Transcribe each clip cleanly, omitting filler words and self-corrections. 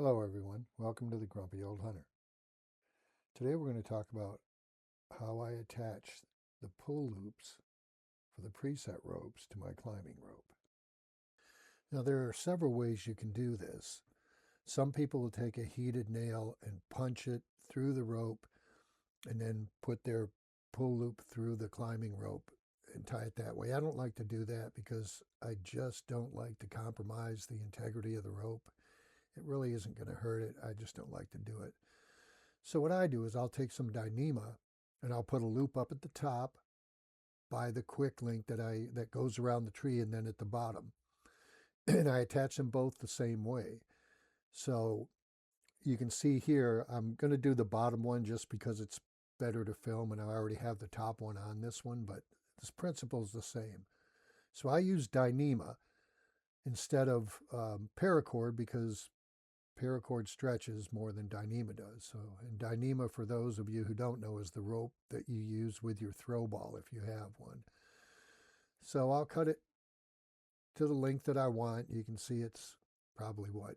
Hello everyone, welcome to the Grumpy Old Hunter. Today we're going to talk about how I attach the pull loops for the preset ropes to my climbing rope. Now there are several ways you can do this. Some people will take a heated nail and punch it through the rope and then put their pull loop through the climbing rope and tie it that way. I don't like to do that because I just don't like to compromise the integrity of the rope. It really isn't going to hurt it. I just don't like to do it. So what I do is I'll take some Dyneema and I'll put a loop up at the top by the quick link that goes around the tree and then at the bottom. And I attach them both the same way. So you can see here, I'm going to do the bottom one just because it's better to film and I already have the top one on this one, but this principle is the same. So I use Dyneema instead of paracord because paracord stretches more than Dyneema does. So, and Dyneema, for those of you who don't know, is the rope that you use with your throw ball if you have one. So I'll cut it to the length that I want. You can see it's probably what,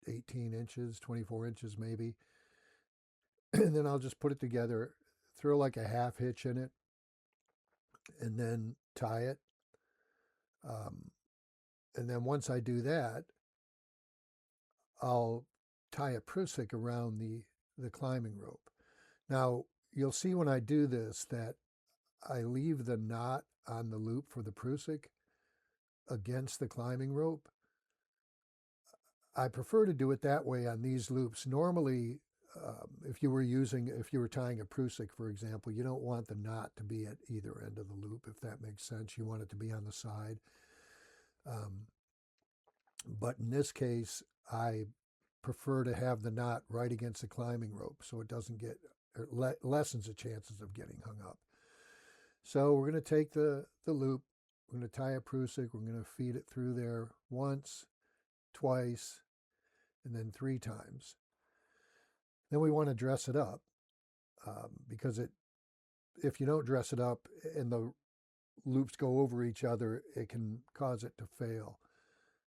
18 inches, 24 inches maybe. And then I'll just put it together, throw like a half hitch in it, and then tie it. And then once I do that, I'll tie a prusik around the climbing rope. Now, you'll see when I do this that I leave the knot on the loop for the prusik against the climbing rope. I prefer to do it that way on these loops. Normally, if you were tying a prusik, for example, you don't want the knot to be at either end of the loop, if that makes sense. You want it to be on the side. But in this case, I prefer to have the knot right against the climbing rope so it doesn't get, or lessens the chances of getting hung up. So we're going to take the loop, we're going to tie a prusik, we're going to feed it through there once, twice, and then 3 times. Then we want to dress it up because if you don't dress it up and the loops go over each other, it can cause it to fail.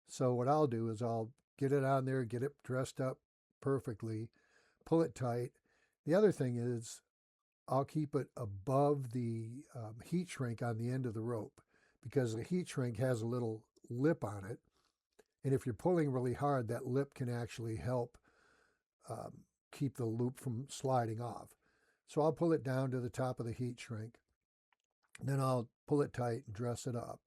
So what I'll do is I'll get it on there, get it dressed up perfectly, pull it tight. The other thing is I'll keep it above the heat shrink on the end of the rope because the heat shrink has a little lip on it. And if you're pulling really hard, that lip can actually help keep the loop from sliding off. So I'll pull it down to the top of the heat shrink. Then I'll pull it tight and dress it up.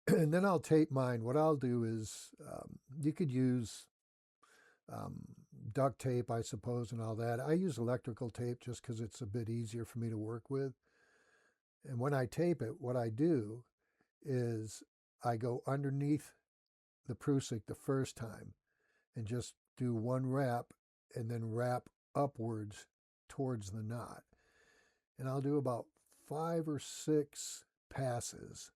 And then I'll tape mine. What I'll do is you could use duct tape, I suppose, and all that. I use electrical tape just because it's a bit easier for me to work with. And when I tape it, what I do is I go underneath the prusik the first time and just do one wrap and then wrap upwards towards the knot. And I'll do about 5 or 6 passes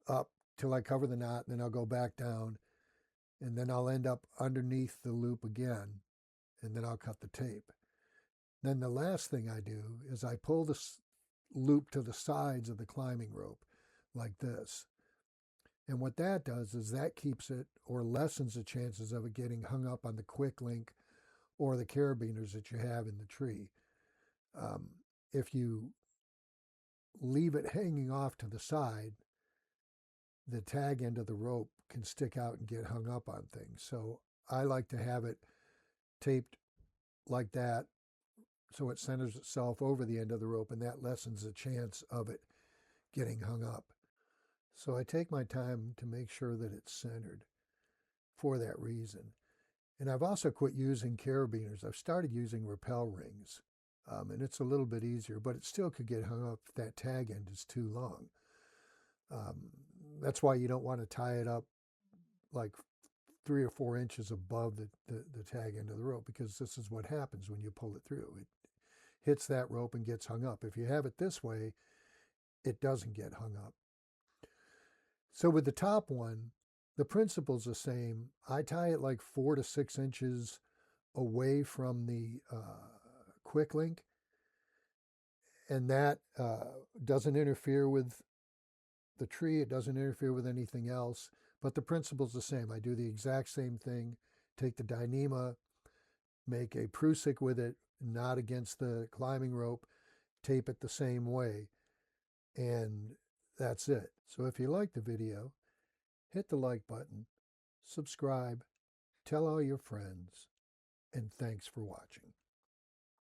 up till I cover the knot, and then I'll go back down, and then I'll end up underneath the loop again, and then I'll cut the tape. Then the last thing I do is I pull the loop to the sides of the climbing rope like this. And what that does is that keeps it or lessens the chances of it getting hung up on the quick link or the carabiners that you have in the tree. If you leave it hanging off to the side, the tag end of the rope can stick out and get hung up on things. So I like to have it taped like that so it centers itself over the end of the rope, and that lessens the chance of it getting hung up. So I take my time to make sure that it's centered for that reason. And I've also quit using carabiners. I've started using rappel rings, and it's a little bit easier, but it still could get hung up if that tag end is too long. That's why you don't want to tie it up like 3 or 4 inches above the tag end of the rope, because this is what happens when you pull it through. It hits that rope and gets hung up. If you have it this way, it doesn't get hung up. So with the top one, the principle's the same. I tie it like 4 to 6 inches away from the quick link, and that doesn't interfere with the tree. It doesn't interfere with anything else, But the principle's the same. I do the exact same thing. Take the Dyneema, make a Prusik with it, not against the climbing rope, tape it the same way, and that's it. So if you like the video, hit the like button, subscribe, tell all your friends, and thanks for watching.